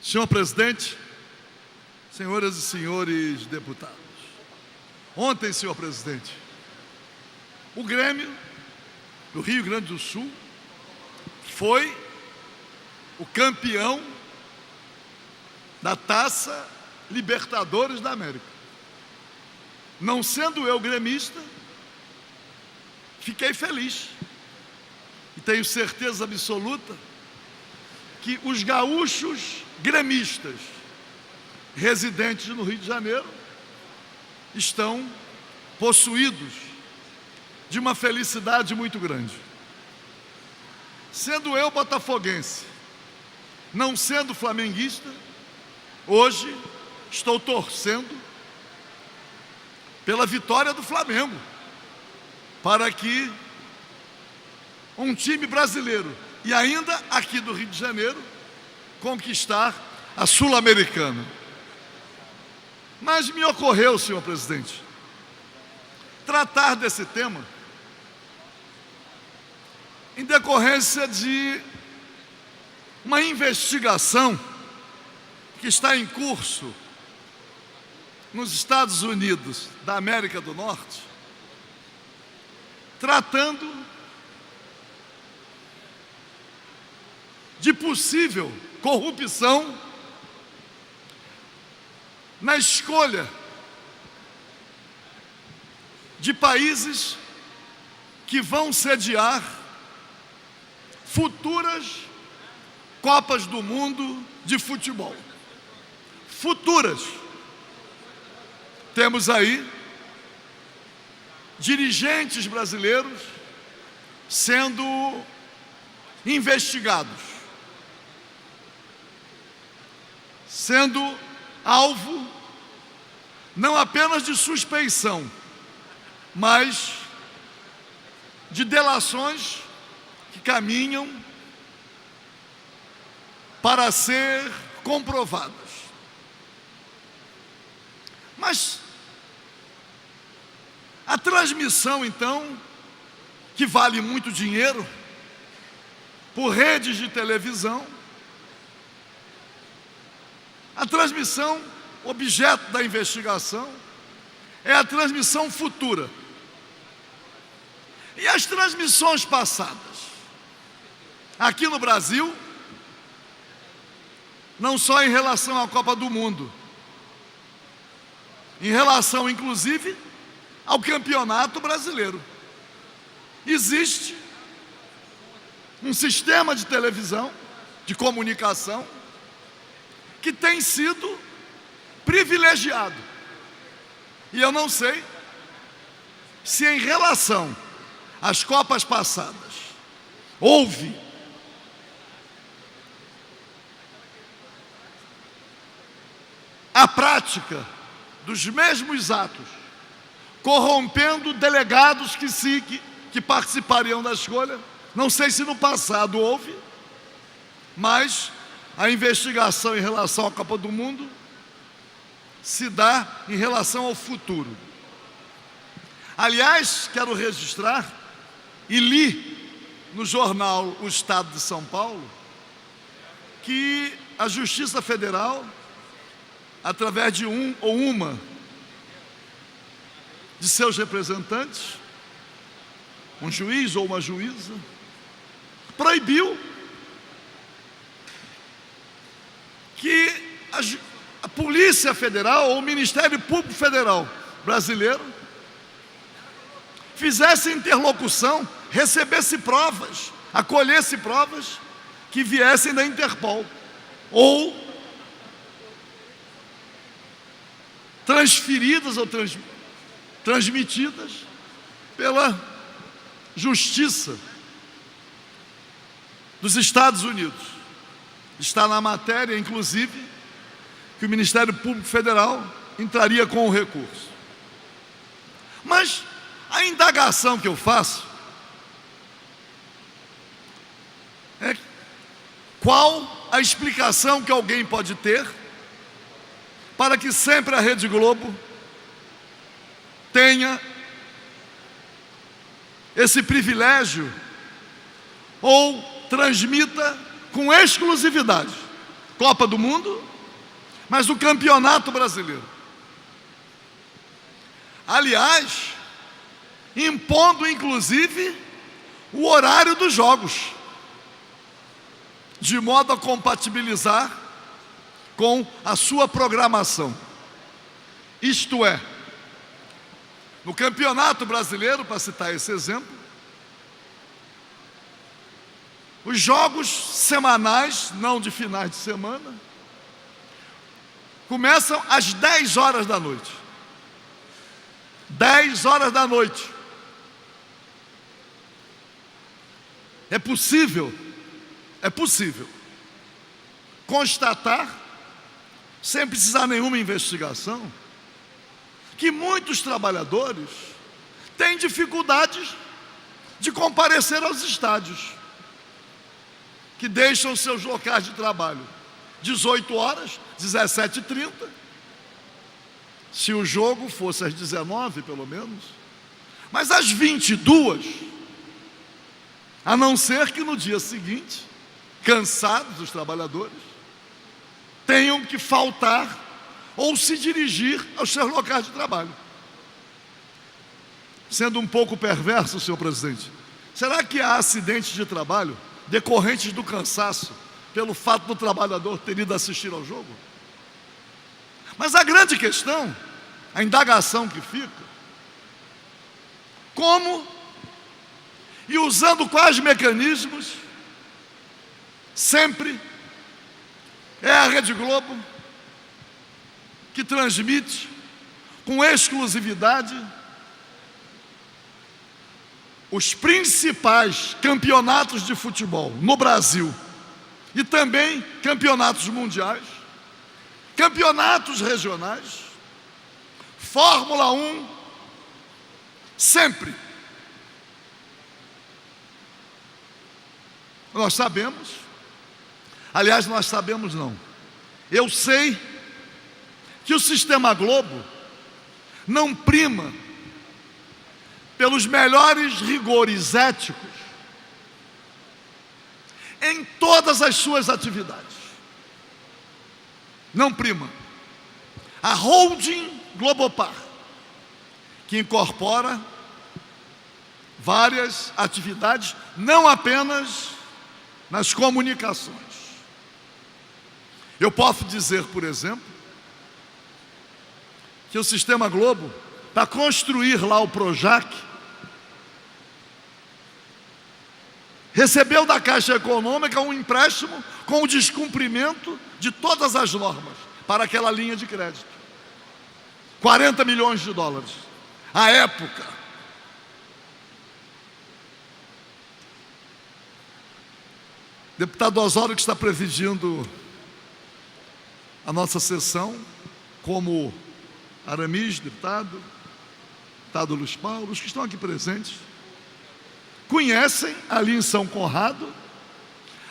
Senhor presidente, senhoras e senhores deputados, ontem, senhor presidente, o Grêmio do Rio Grande do Sul foi o campeão da Taça Libertadores da América. Não sendo eu gremista, fiquei feliz e tenho certeza absoluta que os gaúchos gremistas residentes no Rio de Janeiro estão possuídos de uma felicidade muito grande. Sendo eu botafoguense, não sendo flamenguista, hoje estou torcendo pela vitória do Flamengo, para que um time brasileiro, e ainda aqui do Rio de Janeiro, conquistar a Sul-Americana. Mas me ocorreu, senhor presidente, tratar desse tema em decorrência de uma investigação que está em curso nos Estados Unidos da América do Norte, tratando de possível corrupção na escolha de países que vão sediar futuras Copas do Mundo de futebol. Futuras. Temos aí dirigentes brasileiros sendo investigados, sendo alvo não apenas de suspeição, mas de delações que caminham para ser comprovadas. Mas a transmissão, então, que vale muito dinheiro, por redes de televisão, a transmissão, objeto da investigação, é a transmissão futura. E as transmissões passadas? Aqui no Brasil, não só em relação à Copa do Mundo, em relação, inclusive, ao Campeonato Brasileiro. Existe um sistema de televisão, de comunicação, que tem sido privilegiado. E eu não sei se em relação às Copas passadas houve a prática dos mesmos atos, corrompendo delegados que participariam da escolha. Não sei se no passado houve, mas a investigação em relação à Copa do Mundo se dá em relação ao futuro. Aliás, quero registrar, e li no jornal O Estado de São Paulo, que a Justiça Federal, através de um ou uma de seus representantes, um juiz ou uma juíza, proibiu que a Polícia Federal ou o Ministério Público Federal brasileiro fizesse interlocução, recebesse provas, acolhesse provas que viessem da Interpol ou transferidas ou transmitidas pela Justiça dos Estados Unidos. Está na matéria, inclusive, que o Ministério Público Federal entraria com o recurso. Mas a indagação que eu faço é qual a explicação que alguém pode ter para que sempre a Rede Globo tenha esse privilégio ou transmita com exclusividade Copa do Mundo, mas o Campeonato Brasileiro. Aliás, impondo inclusive o horário dos jogos, de modo a compatibilizar com a sua programação. Isto é, no Campeonato Brasileiro, para citar esse exemplo, os jogos semanais, não de finais de semana, começam às 10 horas da noite. 10 horas da noite. É possível constatar, sem precisar nenhuma investigação, que muitos trabalhadores têm dificuldades de comparecer aos estádios, que deixam seus locais de trabalho 18 horas, 17h30, se o jogo fosse às 19, pelo menos, mas às 22, a não ser que no dia seguinte, cansados os trabalhadores, tenham que faltar ou se dirigir aos seus locais de trabalho. Sendo um pouco perverso, senhor presidente, será que há acidentes de trabalho decorrentes do cansaço, pelo fato do trabalhador ter ido assistir ao jogo? Mas a grande questão, a indagação que fica, como e usando quais mecanismos, sempre é a Rede Globo que transmite com exclusividade os principais campeonatos de futebol no Brasil e também campeonatos mundiais, campeonatos regionais, Fórmula 1, sempre. Nós sabemos, aliás, nós sabemos não, eu sei que o Sistema Globo não prima pelos melhores rigores éticos em todas as suas atividades. Não prima. A holding Globopar, que incorpora várias atividades, não apenas nas comunicações. Eu posso dizer, por exemplo, que o Sistema Globo, para construir lá o Projac, recebeu da Caixa Econômica um empréstimo com o descumprimento de todas as normas para aquela linha de crédito. 40 milhões de dólares. À época. Deputado Osório, que está presidindo a nossa sessão, como Aramis, deputado Luiz Paulo, os que estão aqui presentes, conhecem ali em São Conrado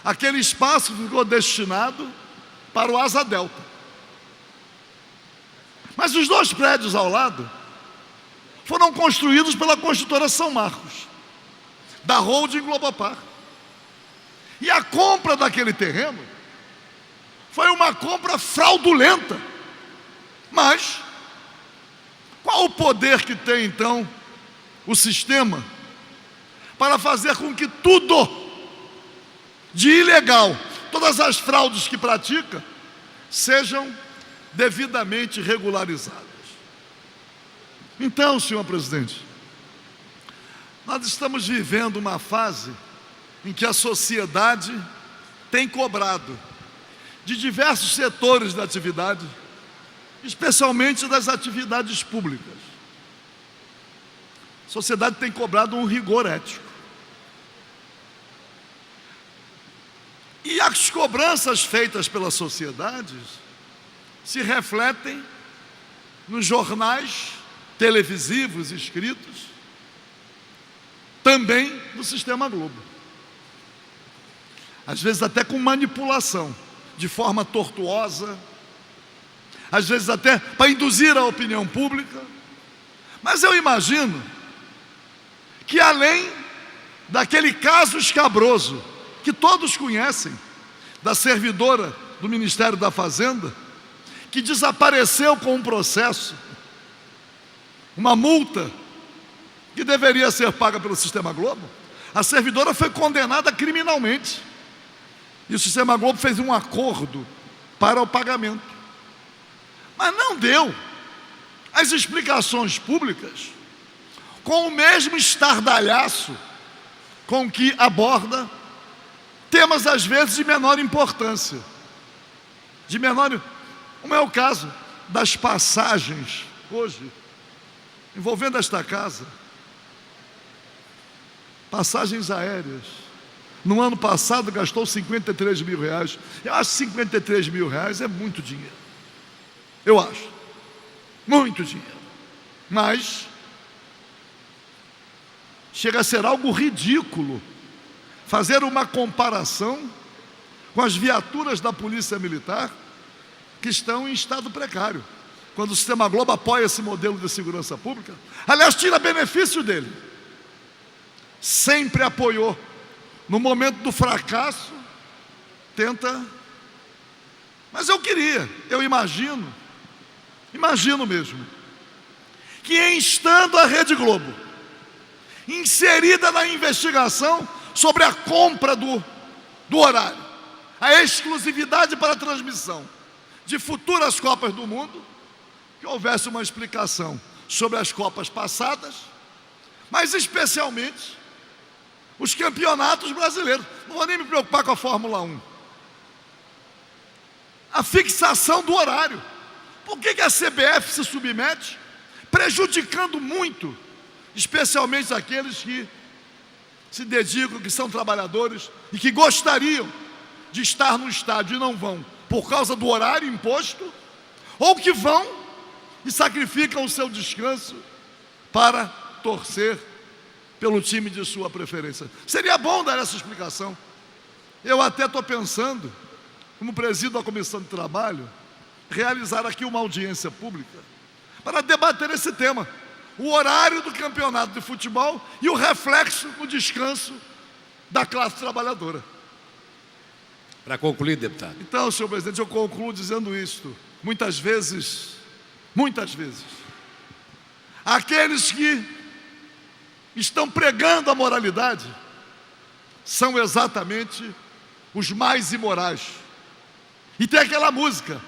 aquele espaço que ficou destinado para o Asa Delta. Mas os dois prédios ao lado foram construídos pela construtora São Marcos, da holding Globopar. E a compra daquele terreno foi uma compra fraudulenta. Mas qual o poder que tem então o sistema para fazer com que tudo de ilegal, todas as fraudes que pratica, sejam devidamente regularizadas? Então, senhor presidente, nós estamos vivendo uma fase em que a sociedade tem cobrado de diversos setores da atividade, especialmente das atividades públicas. A sociedade tem cobrado um rigor ético. E as cobranças feitas pela sociedade se refletem nos jornais televisivos escritos, também do Sistema Globo. Às vezes até com manipulação, de forma tortuosa, às vezes até para induzir a opinião pública. Mas eu imagino que, além daquele caso escabroso que todos conhecem, da servidora do Ministério da Fazenda, que desapareceu com um processo, uma multa que deveria ser paga pelo Sistema Globo. A servidora foi condenada criminalmente e o Sistema Globo fez um acordo para o pagamento, mas não deu as explicações públicas com o mesmo estardalhaço com que aborda temas às vezes de menor importância, como é o caso das passagens hoje envolvendo esta casa, passagens aéreas. No ano passado gastou 53 mil reais. Eu acho que 53 mil reais é muito dinheiro. Eu acho muito dinheiro, mas chega a ser algo ridículo fazer uma comparação com as viaturas da Polícia Militar que estão em estado precário, quando o Sistema Globo apoia esse modelo de segurança pública. Aliás, tira benefício dele. Sempre apoiou. No momento do fracasso, tenta. Mas eu imagino mesmo, que estando a Rede Globo inserida na investigação sobre a compra do horário, a exclusividade para a transmissão de futuras Copas do Mundo, que houvesse uma explicação sobre as Copas passadas, mas especialmente os campeonatos brasileiros. Não vou nem me preocupar com a Fórmula 1. A fixação do horário. Por que a CBF se submete, prejudicando muito, especialmente aqueles que se dedicam, que são trabalhadores e que gostariam de estar no estádio e não vão por causa do horário imposto, ou que vão e sacrificam o seu descanso para torcer pelo time de sua preferência? Seria bom dar essa explicação. Eu até estou pensando, como presido da Comissão de Trabalho, realizar aqui uma audiência pública para debater esse tema, o horário do campeonato de futebol e o reflexo no descanso da classe trabalhadora. Para concluir, deputado. Então, senhor presidente, eu concluo dizendo isto. Muitas vezes, aqueles que estão pregando a moralidade são exatamente os mais imorais. E tem aquela música: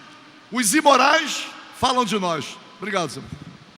os imorais falam de nós. Obrigado, senhor.